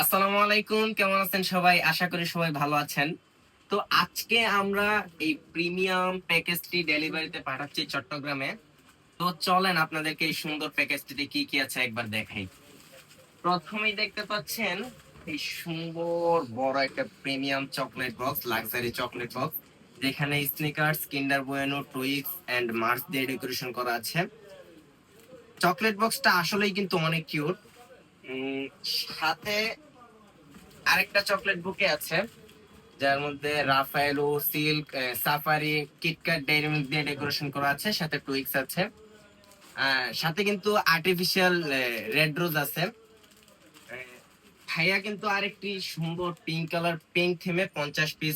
আসসালামু আলাইকুম, কেমন আছেন সবাই? আশা করি সবাই ভালো আছেন। তো আজকে আমরা এই প্রিমিয়াম প্যাকেজটি ডেলিভারিতে পাঠাচ্ছি চট্টগ্রামে। তো চলেন আপনাদেরকে এই সুন্দর প্যাকেজটিতে কি কি আছে একবার দেখাই। প্রথমেই দেখতে পাচ্ছেন এই সুন্দর বড় একটা premium chocolate box, luxury chocolate box, যেখানে Snickers, Kinder Bueno, Twix and Mars দিয়ে ডেকোরেশন করা আছে। চকলেট বক্সটা আসলেই কিন্তু অনেক কিউট। সাথে আরেকটা চকলেট বুকে আছে, যার মধ্যে Raffaello, Silk, Safari, KitKat, Dairy Milk দিয়ে ডেকোরেশন করা আছে, সাথে টুইক্স আছে। সাথে কিন্তু আর্টিফিশিয়াল রেড রোজ আছে। আহ, ভাইয়া কিন্তু আরেকটি সুন্দর পিঙ্ক কালার, পিঙ্ক থিমে 50 পিস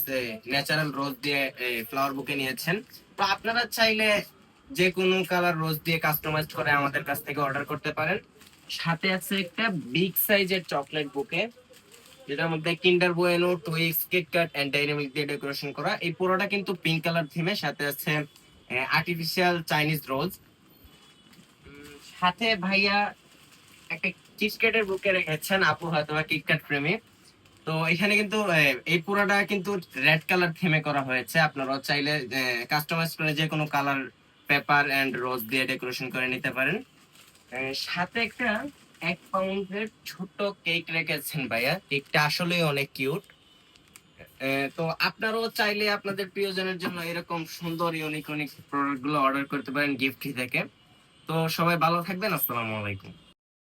ন্যাচারাল রোজ দিয়ে ফ্লাওয়ার বুকে নিয়েছেন। তো আপনারা চাইলে যে কোনো কালার রোজ দিয়ে কাস্টমাইজ করে আমাদের কাছ থেকে অর্ডার করতে পারেন। সাথে আছে একটা বিগ সাইজের চকলেট বুকে, যেটার মধ্যে Kinder Bueno, Twix, KitKat and Dairy Milk দিয়ে ডেকোরেশন করা। এই পুরোটা কিন্তু পিঙ্ক কালার থিমে, সাথে আছে আর্টিফিশিয়াল চাইনিজ রোজ। সাথে ভাইয়া একটা কিটক্যাটের বুকে রেখেছেন, আপু হয়তো বা কিটক্যাট প্রেমী। তো এখানে কিন্তু এই পুরোটা কিন্তু রেড কালার থিমে করা হয়েছে। আপনারা চাইলে কাস্টমাইজ করে যে কোনো কালার পেপার এন্ড রোজ দিয়ে ডেকোরেশন করে নিতে পারেন। সাথে একটা 1 পাউন্ডের ছোট কেক রেখেছেন ভাইয়া, কেকটা আসলে অনেক কিউট। তো আপনারাও চাইলে আপনাদের প্রিয়জনের জন্য এরকম সুন্দর ইউনিক ইউনিক প্রোডাক্ট গুলো অর্ডার করতে পারেন গিফট থেকে। তো সবাই ভালো থাকবেন, আসসালামু আলাইকুম।